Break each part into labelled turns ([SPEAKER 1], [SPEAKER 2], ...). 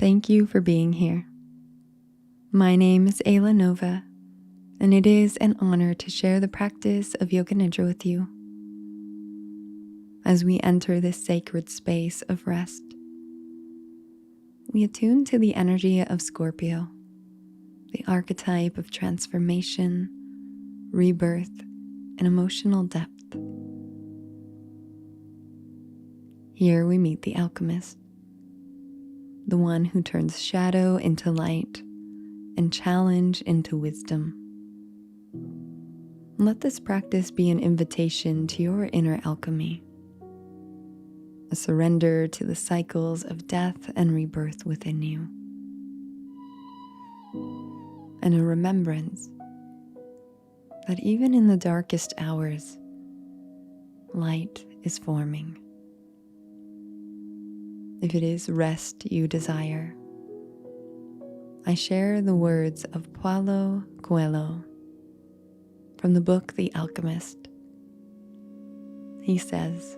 [SPEAKER 1] Thank you for being here. My name is Ayla Nova, and it is an honor to share the practice of Yoga Nidra with you. As we enter this sacred space of rest, we attune to the energy of Scorpio, the archetype of transformation, rebirth, and emotional depth. Here we meet the Alchemist, the one who turns shadow into light and challenge into wisdom. Let this practice be an invitation to your inner alchemy, a surrender to the cycles of death and rebirth within you, and a remembrance that even in the darkest hours, light is forming. If it is rest you desire, I share the words of Paulo Coelho from the book The Alchemist. He says,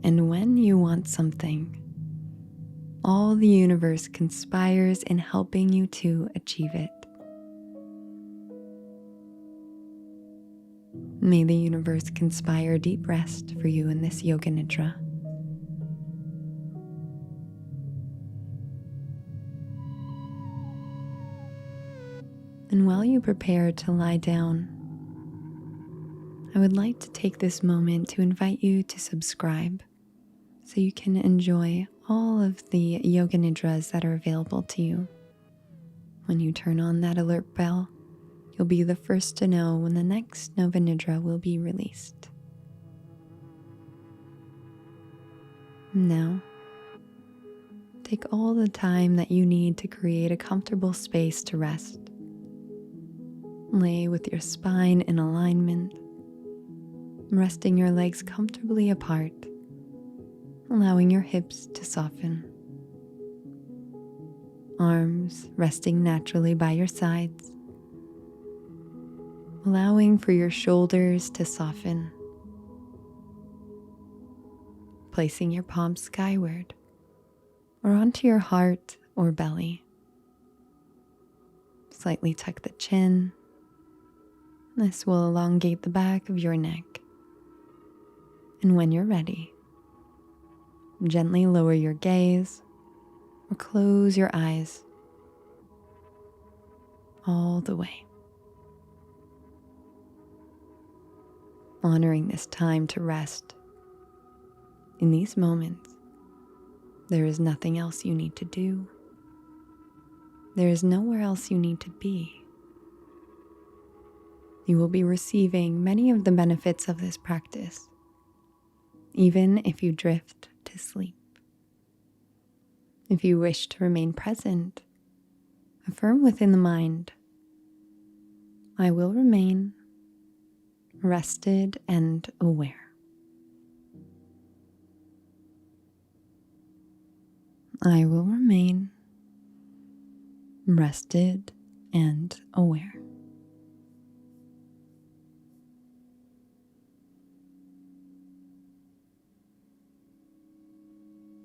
[SPEAKER 1] "And when you want something, all the universe conspires in helping you to achieve it." May the universe conspire deep rest for you in this Yoga Nidra. And while you prepare to lie down, I would like to take this moment to invite you to subscribe so you can enjoy all of the Yoga Nidras that are available to you. When you turn on that alert bell, you'll be the first to know when the next Nova Nidra will be released. Now, take all the time that you need to create a comfortable space to rest. Lay with your spine in alignment, resting your legs comfortably apart, allowing your hips to soften. Arms resting naturally by your sides, allowing for your shoulders to soften. Placing your palms skyward or onto your heart or belly. Slightly tuck the chin. This will elongate the back of your neck. And when you're ready, gently lower your gaze or close your eyes all the way. Honoring this time to rest. In these moments, there is nothing else you need to do. There is nowhere else you need to be. You will be receiving many of the benefits of this practice, even if you drift to sleep. If you wish to remain present, affirm within the mind, "I will remain rested and aware." I will remain rested and aware.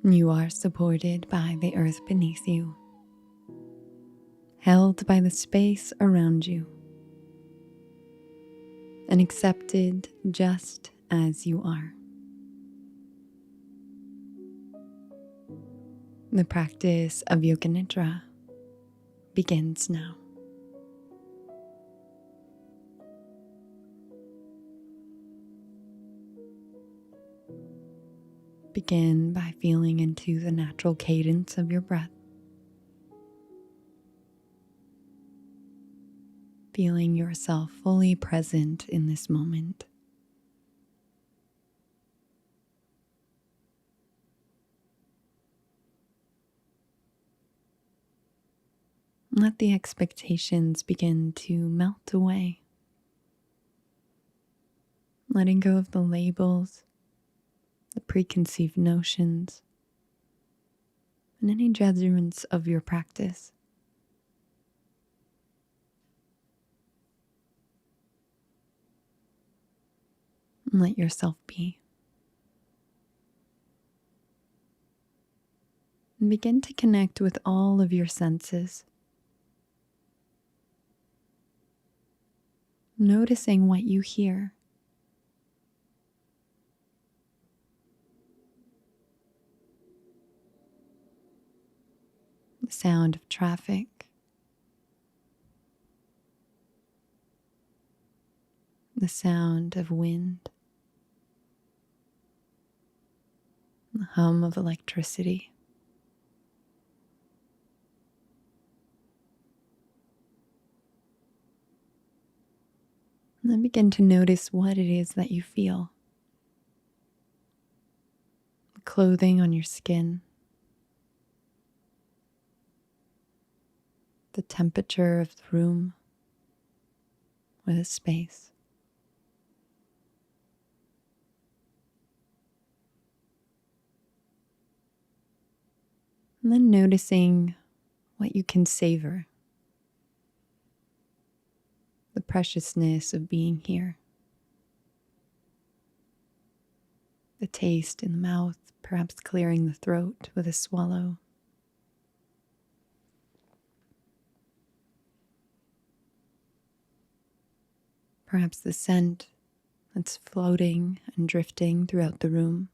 [SPEAKER 1] You are supported by the earth beneath you, held by the space around you, and accepted just as you are. The practice of Yoga Nidra begins now. Begin by feeling into the natural cadence of your breath. Feeling yourself fully present in this moment. Let the expectations begin to melt away. Letting go of the labels, the preconceived notions, and any judgments of your practice. Let yourself be. And begin to connect with all of your senses, noticing what you hear. The sound of traffic, the sound of wind, the hum of electricity. And then begin to notice what it is that you feel. The clothing on your skin, the temperature of the room or the space. And then noticing what you can savor, the preciousness of being here, the taste in the mouth, perhaps clearing the throat with a swallow. Perhaps the scent that's floating and drifting throughout the room.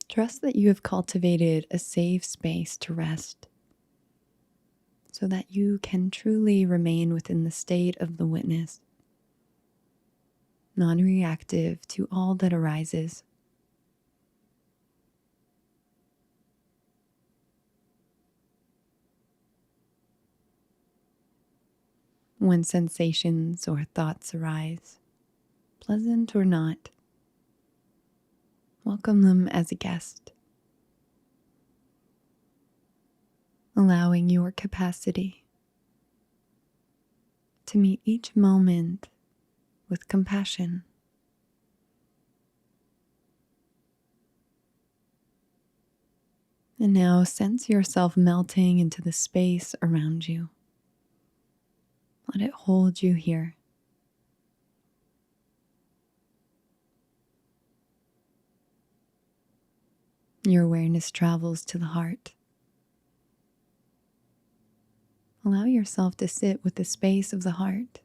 [SPEAKER 1] Trust that you have cultivated a safe space to rest so that you can truly remain within the state of the witness, non-reactive to all that arises. When sensations or thoughts arise, pleasant or not, welcome them as a guest, allowing your capacity to meet each moment with compassion. And now sense yourself melting into the space around you. Let it hold you here. Your awareness travels to the heart. Allow yourself to sit with the space of the heart.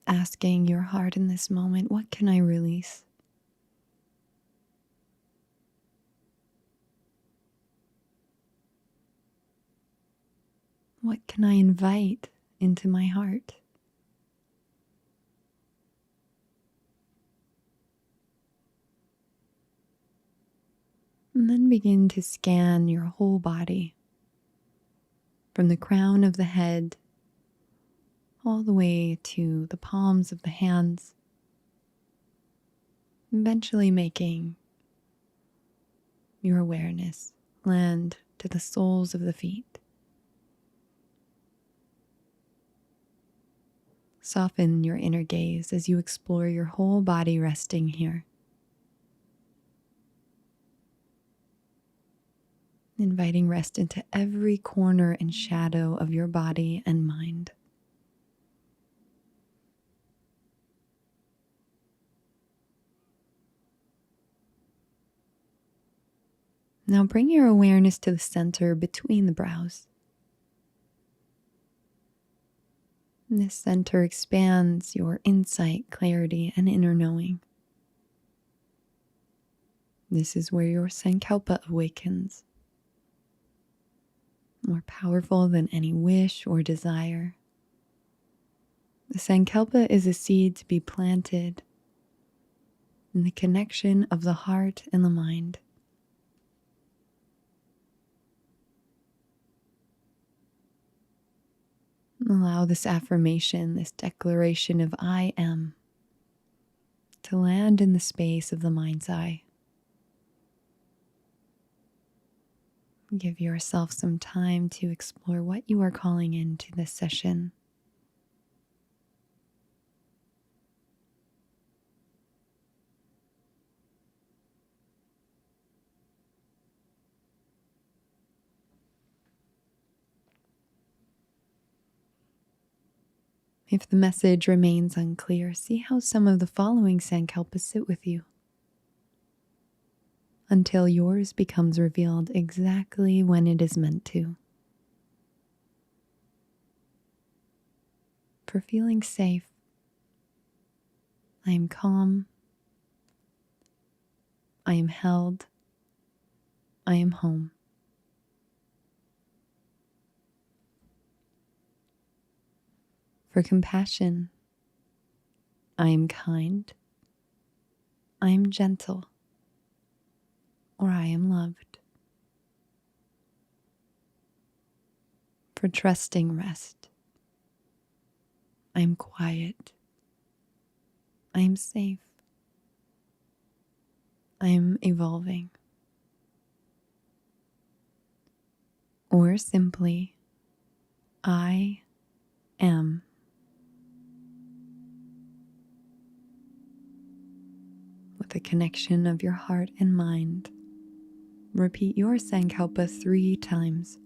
[SPEAKER 1] Asking your heart in this moment, what can I release? What can I invite into my heart? And then begin to scan your whole body from the crown of the head all the way to the palms of the hands, eventually making your awareness land to the soles of the feet. Soften your inner gaze as you explore your whole body resting here. Inviting rest into every corner and shadow of your body and mind. Now bring your awareness to the center between the brows. This center expands your insight, clarity, and inner knowing. This is where your Sankalpa awakens, more powerful than any wish or desire. The Sankalpa is a seed to be planted in the connection of the heart and the mind. Allow this affirmation, this declaration of I am, to land in the space of the mind's eye. Give yourself some time to explore what you are calling into this session. If the message remains unclear, see how some of the following sankalpas sit with you until yours becomes revealed exactly when it is meant to. For feeling safe, I am calm, I am held, I am home. For compassion, I am kind, I am gentle, or I am loved. For trusting rest, I am quiet, I am safe, I am evolving. Or simply, I am. With the connection of your heart and mind, repeat your sankalpa 3 times.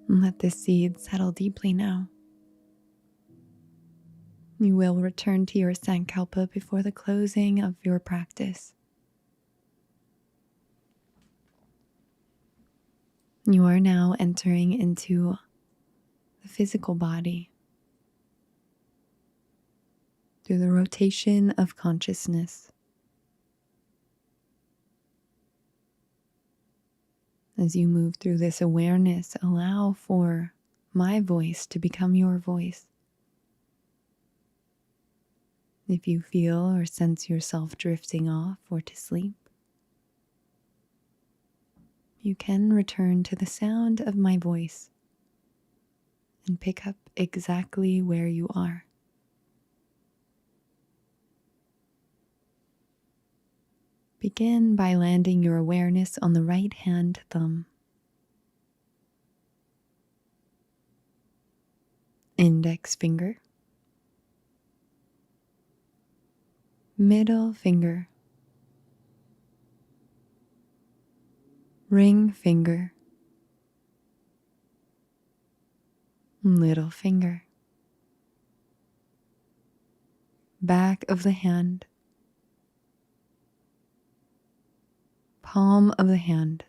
[SPEAKER 1] And let this seed settle deeply now. You will return to your sankalpa before the closing of your practice. You are now entering into the physical body through the rotation of consciousness. As you move through this awareness, allow for my voice to become your voice. If you feel or sense yourself drifting off or to sleep, you can return to the sound of my voice and pick up exactly where you are. Begin by landing your awareness on the right hand thumb. Index finger. Middle finger. Ring finger. Little finger. Back of the hand. Palm of the hand.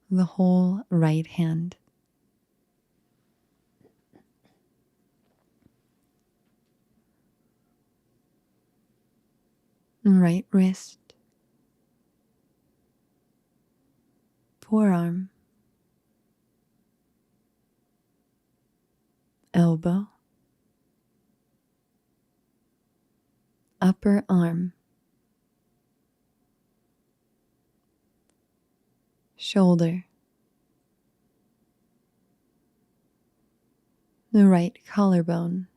[SPEAKER 1] The whole right hand. Right wrist. Forearm. Elbow. Upper arm. Shoulder. The right collarbone.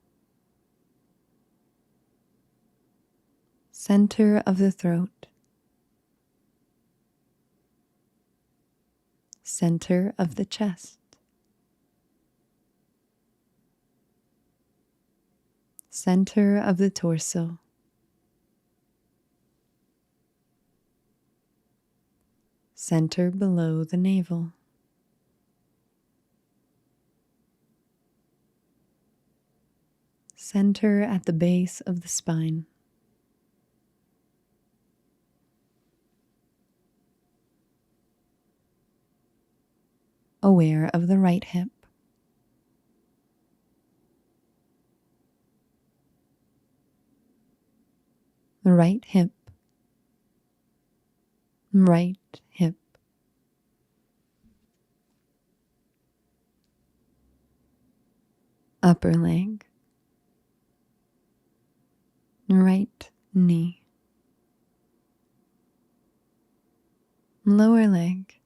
[SPEAKER 1] Center of the throat. Center of the chest. Center of the torso. Center below the navel. Center at the base of the spine. Aware of the right hip. The right hip. Right hip. Upper leg. Right knee. Lower leg.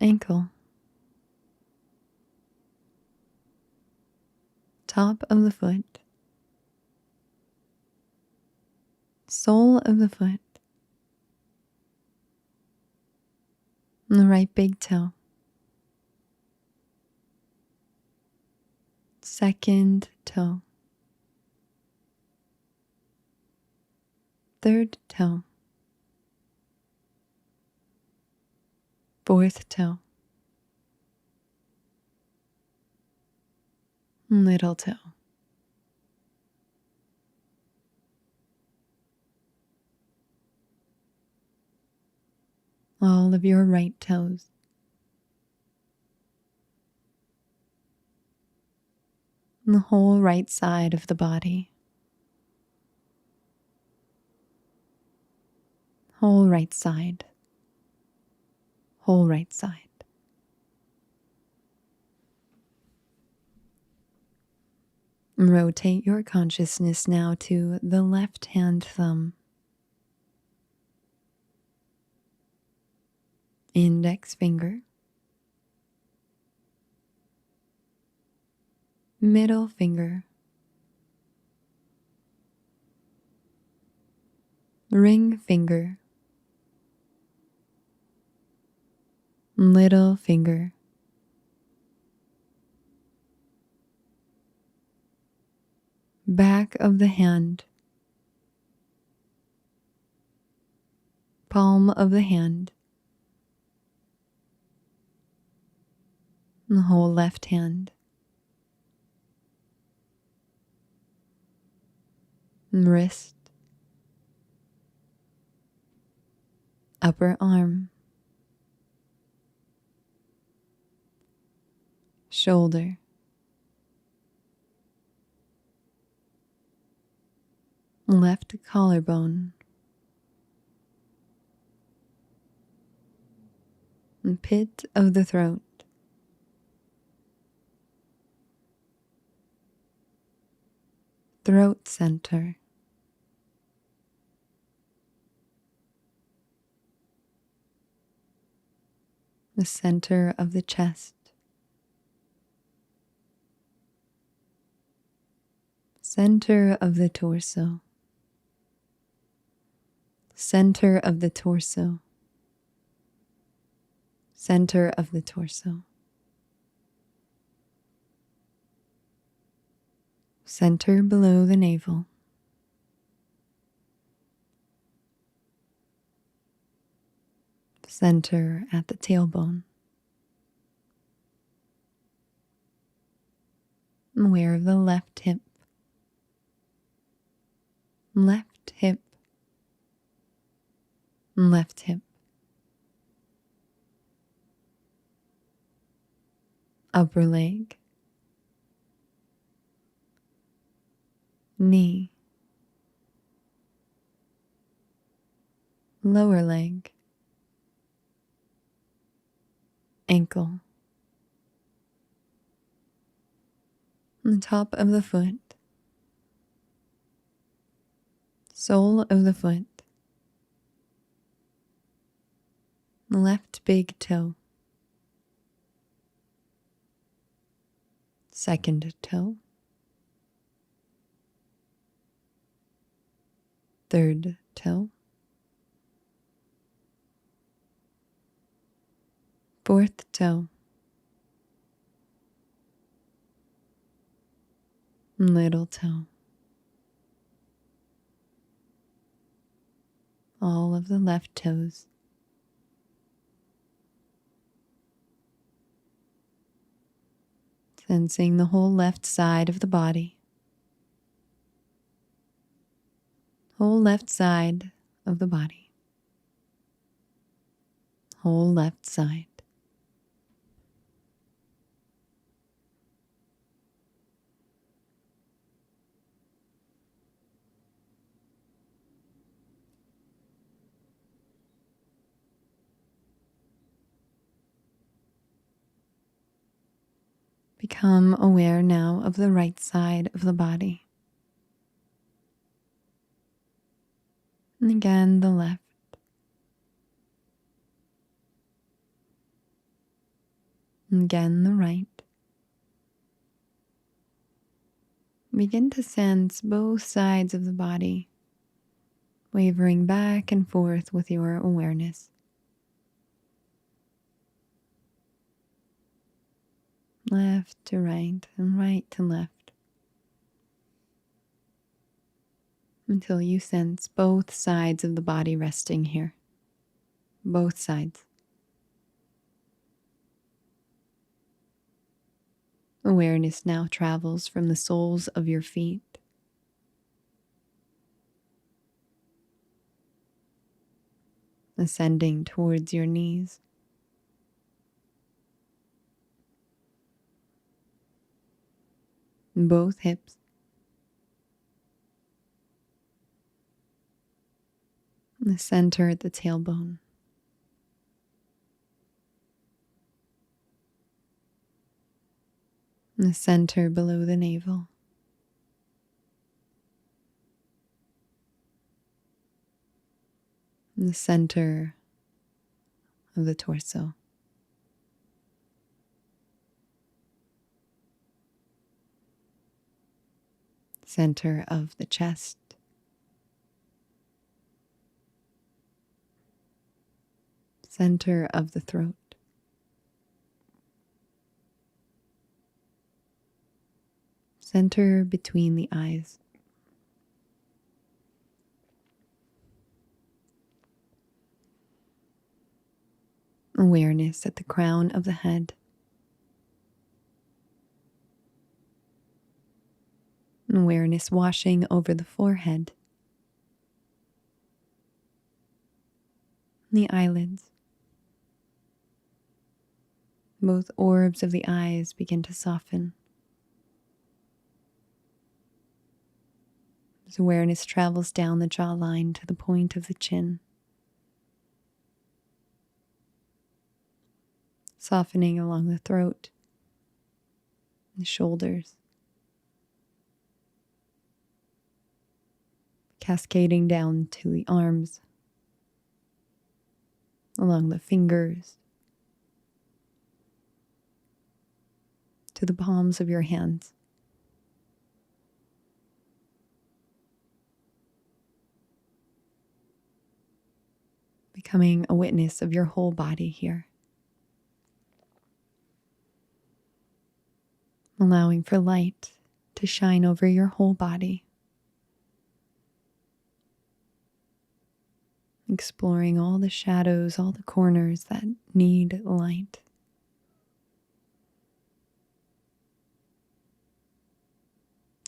[SPEAKER 1] Ankle. Top of the foot. Sole of the foot. The right big toe. Second toe. Third toe. Fourth toe. Little toe. All of your right toes. The whole right side of the body. Whole right side. Whole right side. Rotate your consciousness now to the left hand thumb. Index finger. Middle finger. Ring finger. Little finger. Back of the hand. Palm of the hand. The whole left hand. Wrist. Upper arm. Shoulder. Left collarbone. Pit of the throat. Throat center. The center of the chest. Center of the torso. Center of the torso. Center of the torso. Center below the navel. Center at the tailbone. Aware of the left hip. Left hip. Left hip. Upper leg. Knee. Lower leg. Ankle. The top of the foot. Sole of the foot. Left big toe. Second toe. Third toe. Fourth toe. Little toe. All of the left toes. Sensing the whole left side of the body. Whole left side of the body. Whole left side. Become aware now of the right side of the body. And again, the left. And again, the right. Begin to sense both sides of the body, wavering back and forth with your awareness. Left to right and right to left, until you sense both sides of the body resting here. Both sides. Awareness now travels from the soles of your feet ascending towards your knees. Both hips. The center at the tailbone. The center below the navel. The center of the torso. Center of the chest. Center of the throat. Center between the eyes. Awareness at the crown of the head. Awareness washing over the forehead. The eyelids. Both orbs of the eyes begin to soften. As awareness travels down the jawline to the point of the chin. Softening along the throat, the shoulders. Cascading down to the arms, along the fingers, to the palms of your hands. Becoming a witness of your whole body here. Allowing for light to shine over your whole body. Exploring all the shadows, all the corners that need light.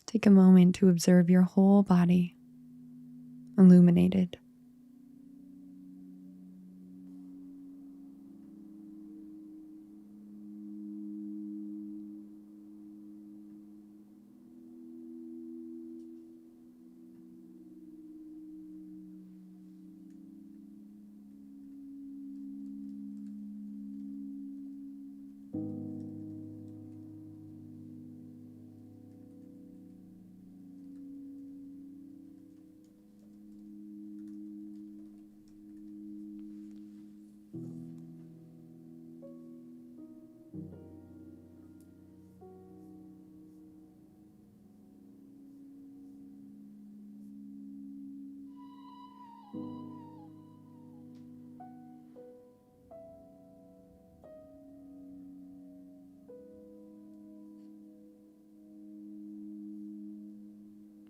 [SPEAKER 1] Take a moment to observe your whole body illuminated.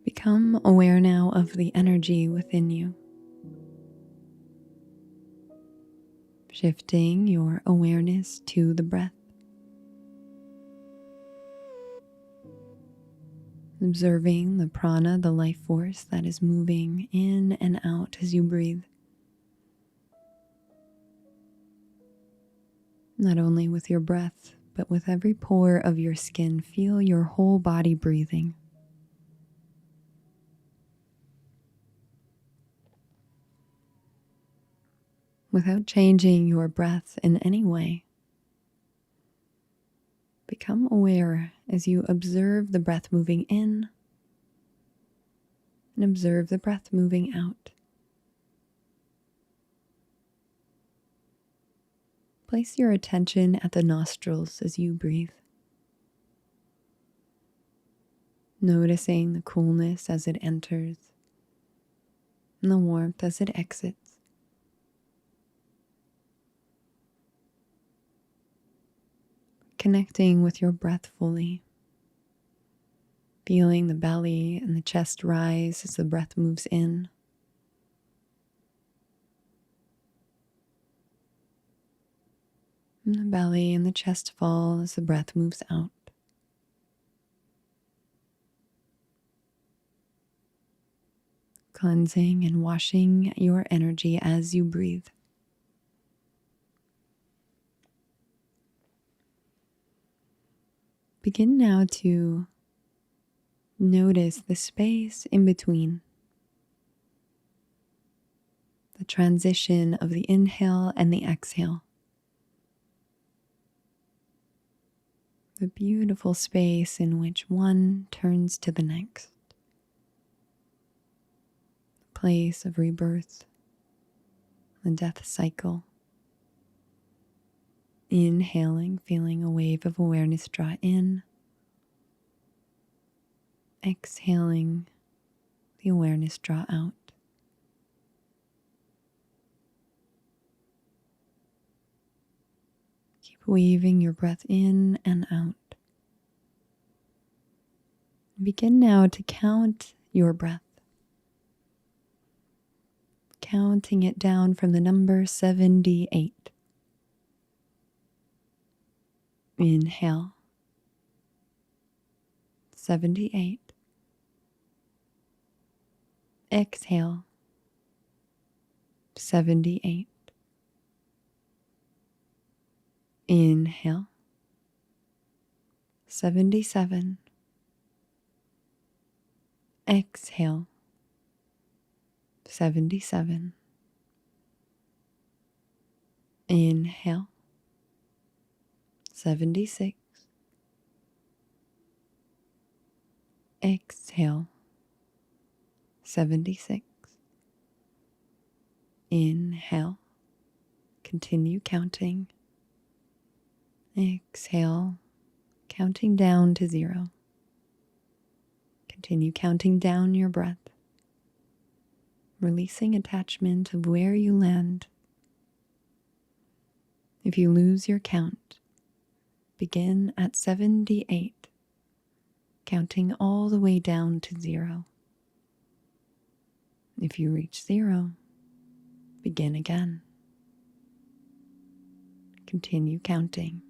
[SPEAKER 1] Become aware now of the energy within you. Shifting your awareness to the breath. observing the prana, the life force that is moving in and out as you breathe. Not only with your breath, but with every pore of your skin, feel your whole body breathing. Without changing your breath in any way, become aware as you observe the breath moving in and observe the breath moving out. Place your attention at the nostrils as you breathe, noticing the coolness as it enters and the warmth as it exits. Connecting with your breath fully, feeling the belly and the chest rise as the breath moves in. And the belly and the chest fall as the breath moves out. Cleansing and washing your energy as you breathe. Begin now to notice the space in between, the transition of the inhale and the exhale. The beautiful space in which one turns to the next. The place of rebirth, the death cycle. Inhaling, feeling a wave of awareness draw in. Exhaling, the awareness draw out. Keep weaving your breath in and out. Begin now to count your breath. Counting it down from the number 78. Inhale. 78. Exhale. 78. Inhale. 77. Exhale. 77. Inhale. 76. Exhale. 76. Inhale. Continue counting. Exhale, counting down to 0. Continue counting down your breath, releasing attachment of where you land. If you lose your count, begin at 78, counting all the way down to 0. If you reach 0, begin again. Continue counting.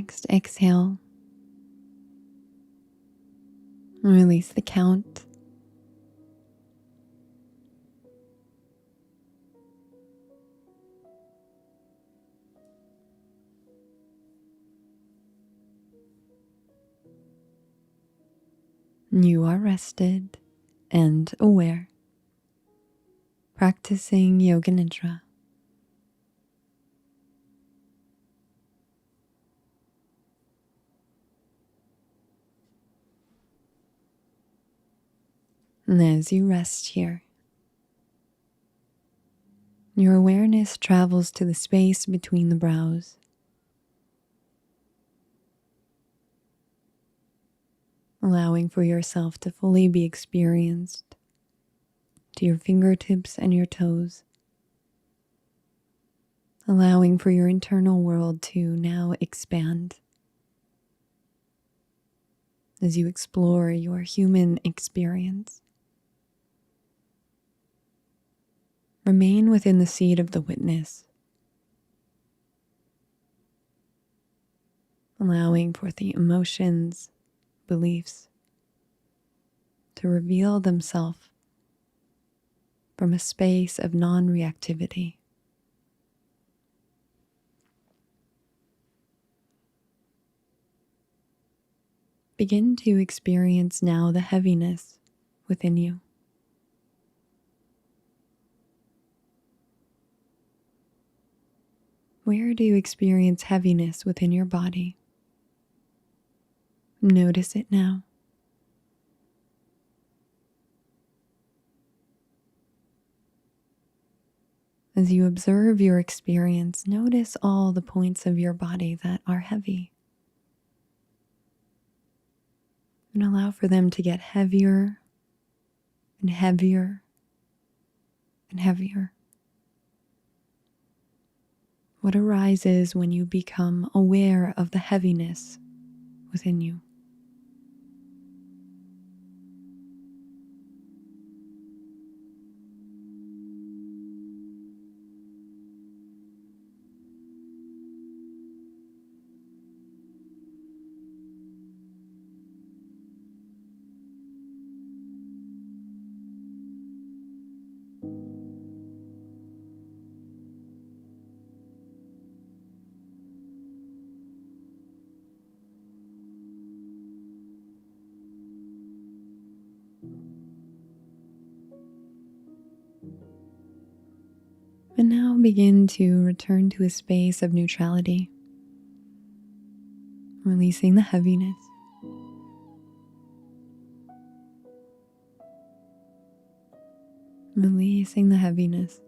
[SPEAKER 1] next exhale, release the count. You are rested and aware, practicing Yoga Nidra. And as you rest here, your awareness travels to the space between the brows, allowing for yourself to fully be experienced to your fingertips and your toes, allowing for your internal world to now expand as you explore your human experience. Remain within the seat of the witness, allowing for the emotions, beliefs to reveal themselves from a space of non-reactivity. Begin to experience now the heaviness within you. Where do you experience heaviness within your body? Notice it now. As you observe your experience, notice all the points of your body that are heavy. And allow for them to get heavier and heavier and heavier. What arises when you become aware of the heaviness within you? And now begin to return to a space of neutrality, releasing the heaviness. Releasing the heaviness.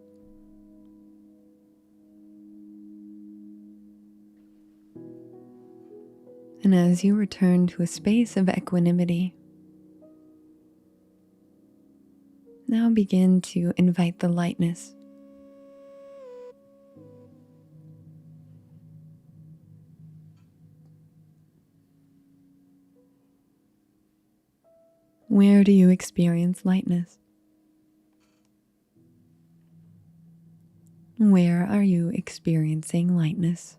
[SPEAKER 1] And as you return to a space of equanimity, now begin to invite the lightness. Where do you experience lightness? Where are you experiencing lightness?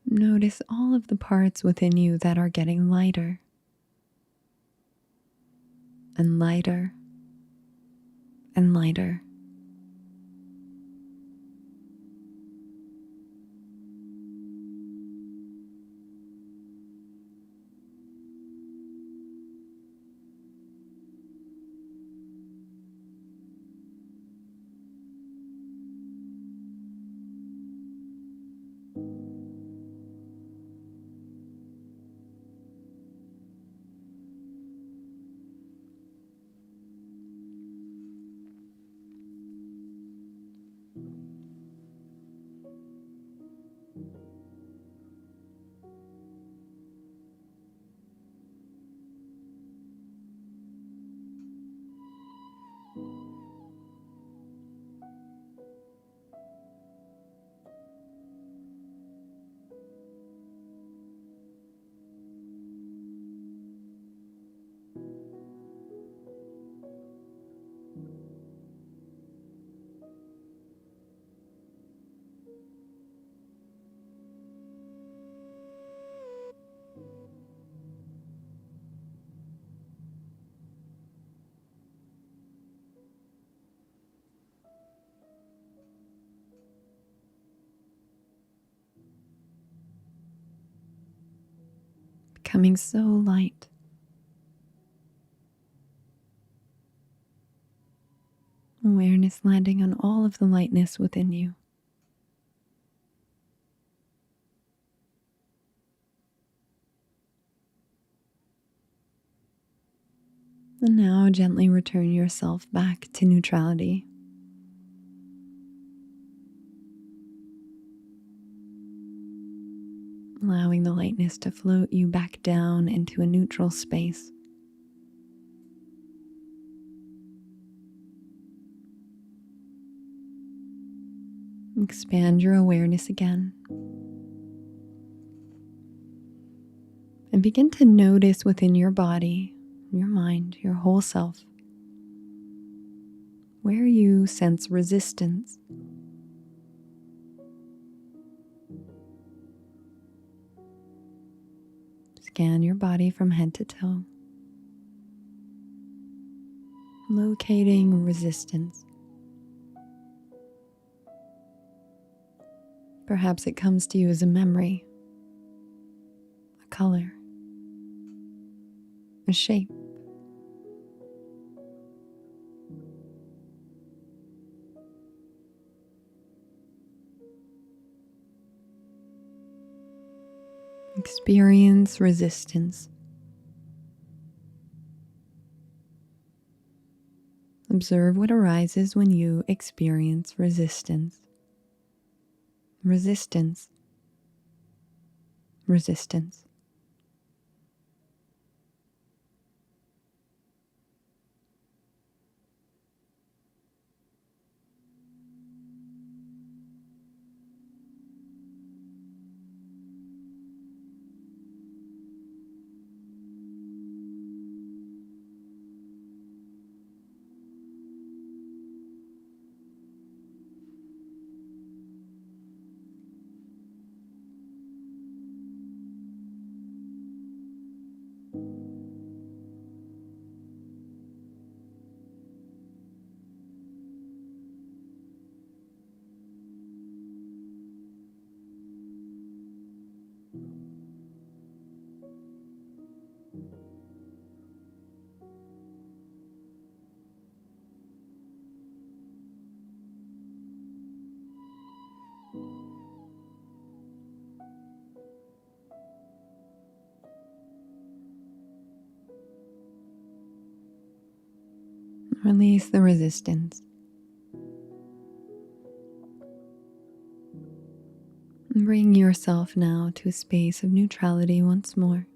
[SPEAKER 1] Notice all of the parts within you that are getting lighter and lighter and lighter. becoming so light. Awareness landing on all of the lightness within you. And now gently return yourself back to neutrality. Allowing the lightness to float you back down into a neutral space. Expand your awareness again. And begin to notice within your body, your mind, your whole self, where you sense resistance. Scan your body from head to toe, locating resistance. Perhaps it comes to you as a memory, a color, a shape. Experience resistance. Observe what arises when you experience resistance. Resistance. Resistance. Release the resistance. And bring yourself now to a space of neutrality once more.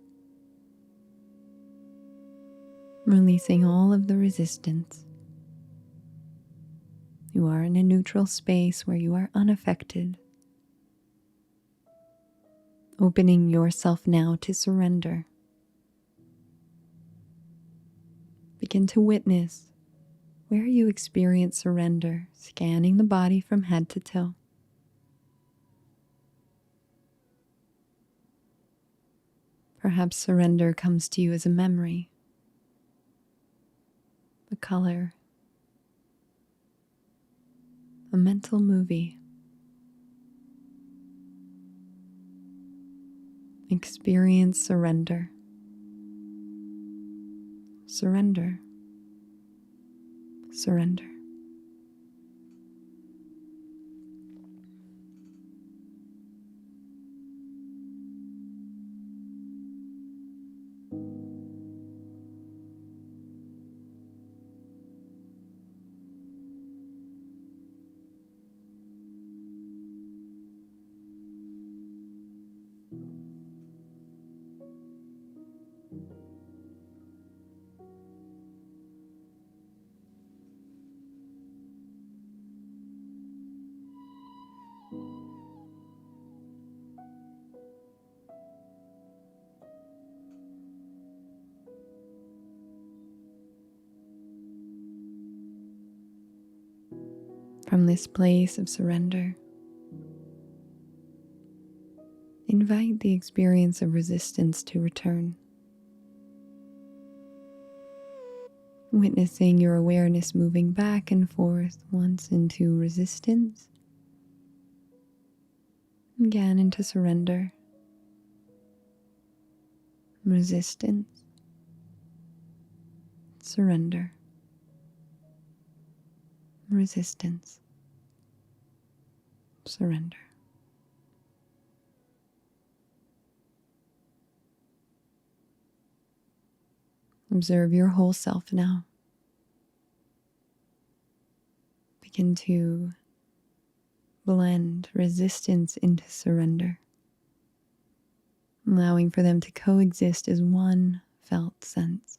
[SPEAKER 1] Releasing all of the resistance. You are in a neutral space where you are unaffected. Opening yourself now to surrender. Begin to witness where you experience surrender, scanning the body from head to toe. Perhaps surrender comes to you as a memory, a color, a mental movie. Experience surrender. Surrender. Surrender. From this place of surrender, invite the experience of resistance to return. Witnessing your awareness moving back and forth, once into resistance, again into surrender. resistance, surrender, resistance, surrender. Observe your whole self now. Begin to blend resistance into surrender, allowing for them to coexist as one felt sense.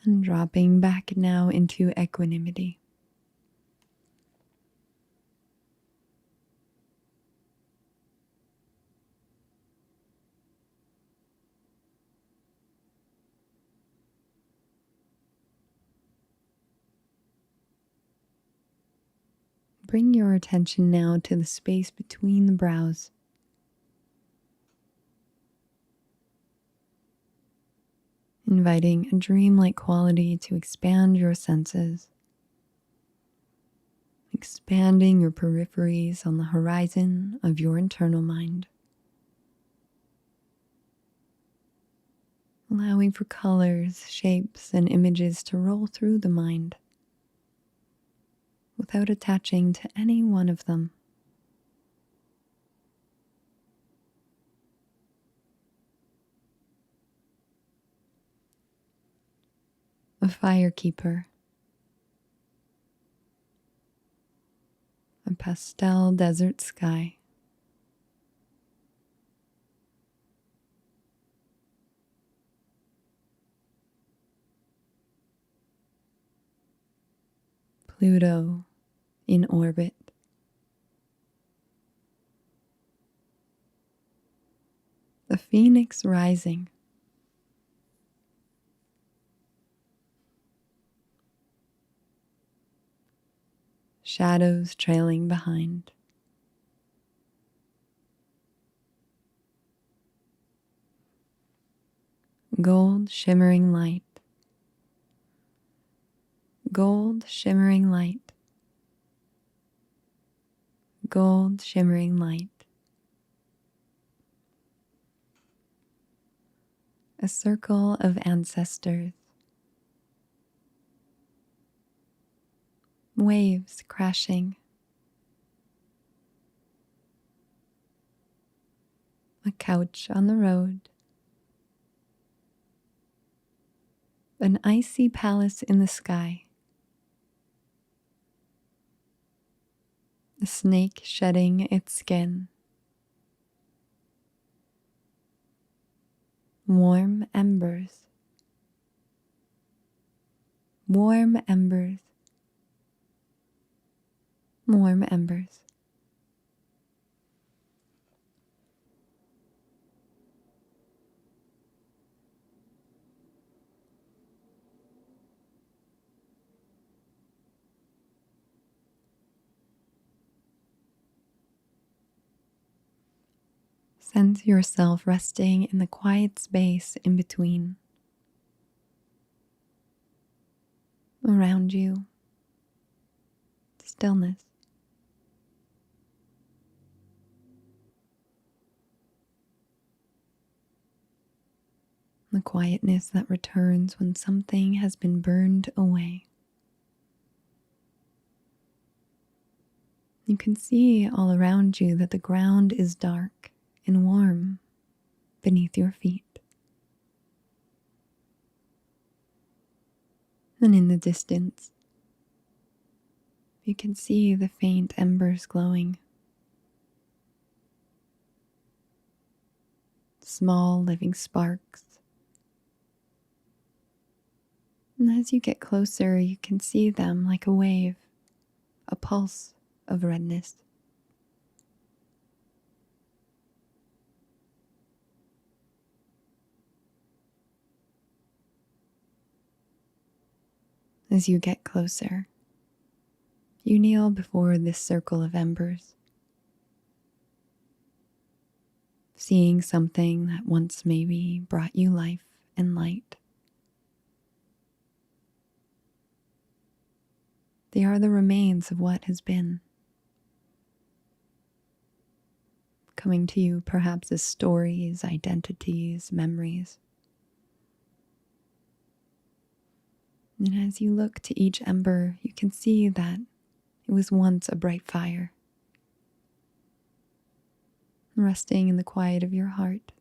[SPEAKER 1] And dropping back now into equanimity. Bring your attention now to the space between the brows. Inviting a dreamlike quality to expand your senses, expanding your peripheries on the horizon of your internal mind, allowing for colors, shapes, and images to roll through the mind without attaching to any one of them. A firekeeper, a pastel desert sky, Pluto in orbit, the phoenix rising, shadows trailing behind. Gold shimmering light, gold shimmering light, gold shimmering light. A circle of ancestors, waves crashing, a couch on the road, an icy palace in the sky, a snake shedding its skin, warm embers, warm embers, warm embers. Sense yourself resting in the quiet space in between. Around you, stillness. The quietness that returns when something has been burned away. You can see all around you that the ground is dark and warm beneath your feet. And in the distance, you can see the faint embers glowing. Small living sparks. And as you get closer, you can see them like a wave, a pulse of redness. As you get closer, you kneel before this circle of embers, seeing something that once maybe brought you life and light. They are the remains of what has been. coming to you perhaps as stories, identities, memories. And as you look to each ember, you can see that it was once a bright fire, resting in the quiet of your heart.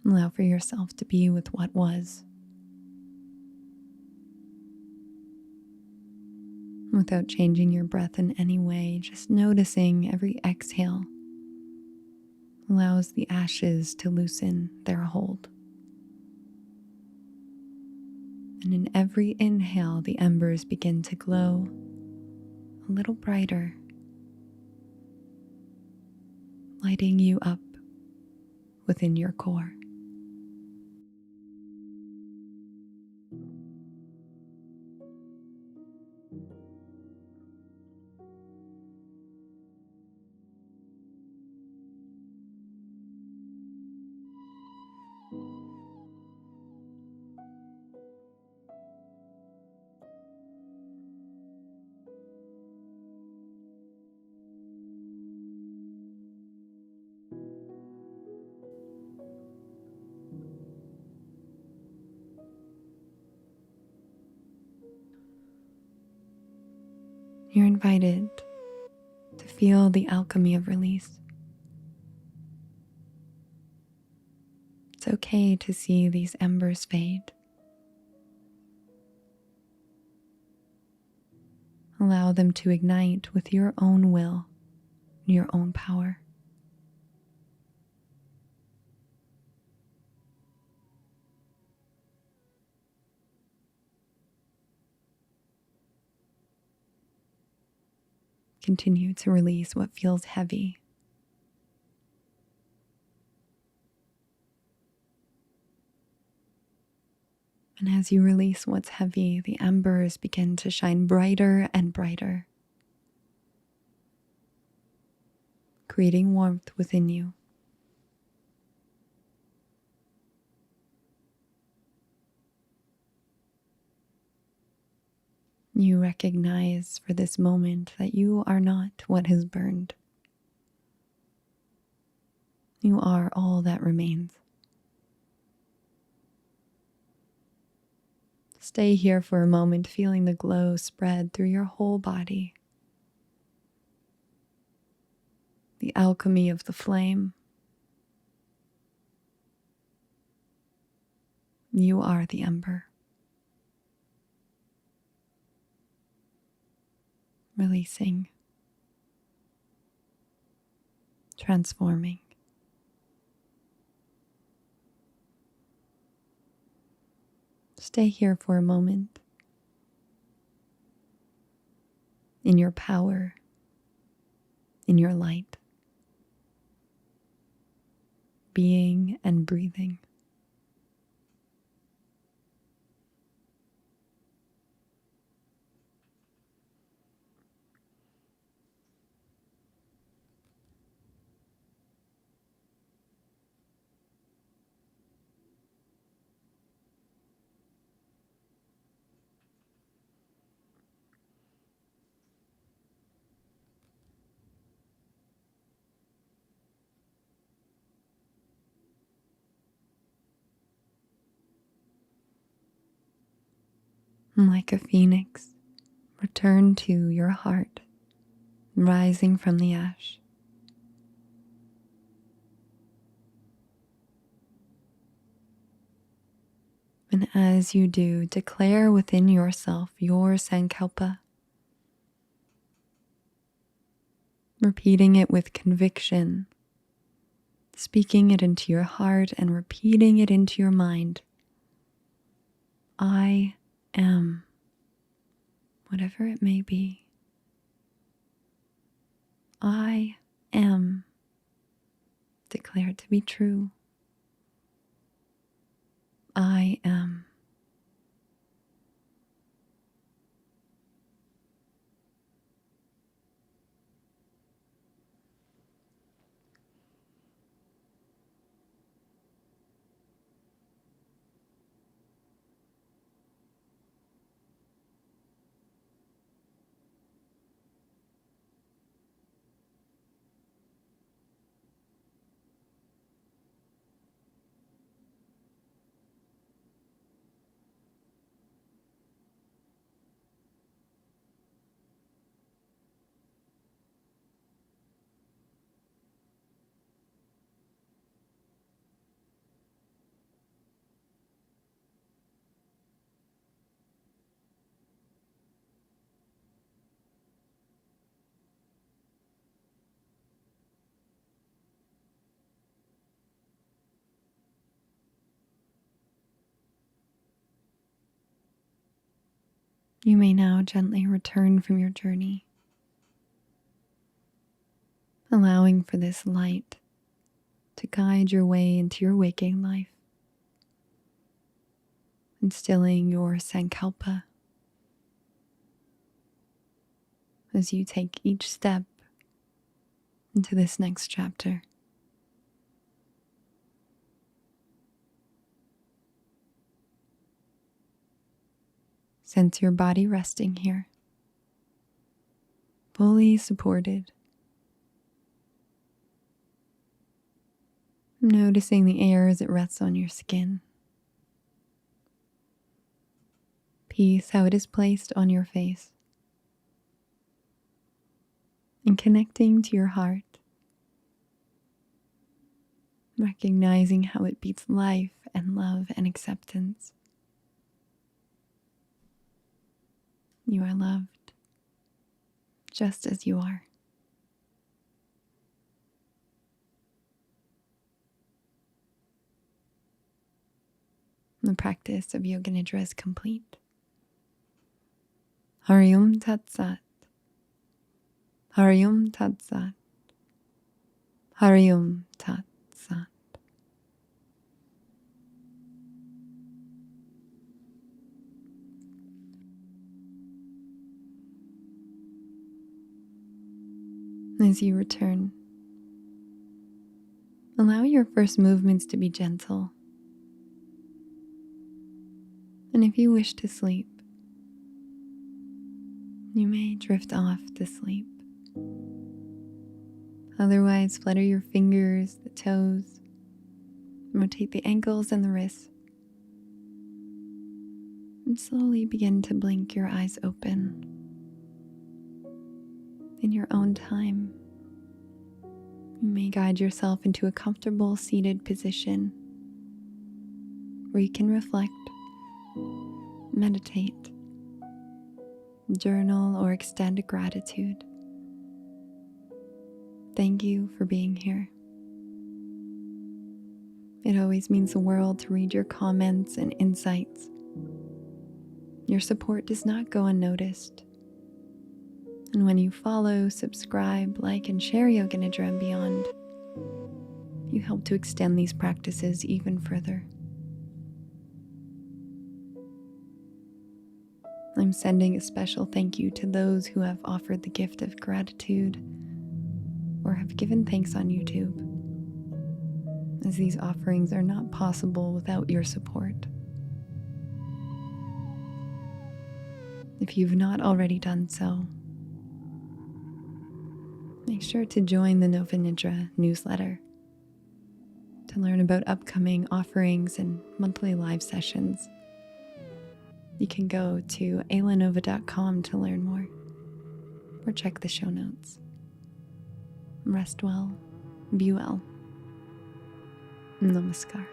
[SPEAKER 1] Allow for yourself to be with what was, without changing your breath in any way, just noticing every exhale allows the ashes to loosen their hold. And in every inhale, the embers begin to glow a little brighter, lighting you up within your core. You're invited to feel the alchemy of release. It's okay to see these embers fade. Allow them to ignite with your own will, your own power. Continue to release what feels heavy. And as you release what's heavy, the embers begin to shine brighter and brighter, creating warmth within you. You recognize for this moment that you are not what has burned. You are all that remains. Stay here for a moment, feeling the glow spread through your whole body. The alchemy of the flame. You are the ember. Releasing. Transforming. Stay here for a moment. In your power. In your light. Being and breathing. And like a phoenix, return to your heart, rising from the ash. And as you do, declare within yourself your sankalpa, repeating it with conviction, speaking it into your heart and repeating it into your mind. I am, whatever it may be. I am, declared to be true. I am. You may now gently return from your journey, allowing for this light to guide your way into your waking life, instilling your sankalpa as you take each step into this next chapter. Sense your body resting here, fully supported. Noticing the air as it rests on your skin. Peace, how it is placed on your face. And connecting to your heart. Recognizing how it beats life and love and acceptance. You are loved, just as you are. The practice of Yoga Nidra is complete. Hari Om Tat Sat. Hari Om Tat Sat. Hari Om Tat Sat. As you return, allow your first movements to be gentle. And if you wish to sleep, you may drift off to sleep. Otherwise, flutter your fingers, the toes, rotate the ankles and the wrists, and slowly begin to blink your eyes open. In your own time, you may guide yourself into a comfortable seated position where you can reflect, meditate, journal, or extend gratitude. Thank you for being here. It always means the world to read your comments and insights. Your support does not go unnoticed. And when you follow, subscribe, like, and share Yoga Nidra and beyond, you help to extend these practices even further. I'm sending a special thank you to those who have offered the gift of gratitude or have given thanks on YouTube, as these offerings are not possible without your support. If you've not already done so, make sure to join the Nova Nidra newsletter to learn about upcoming offerings and monthly live sessions. You can go to aylanova.com to learn more, or check the show notes. Rest well, be well. Namaskar.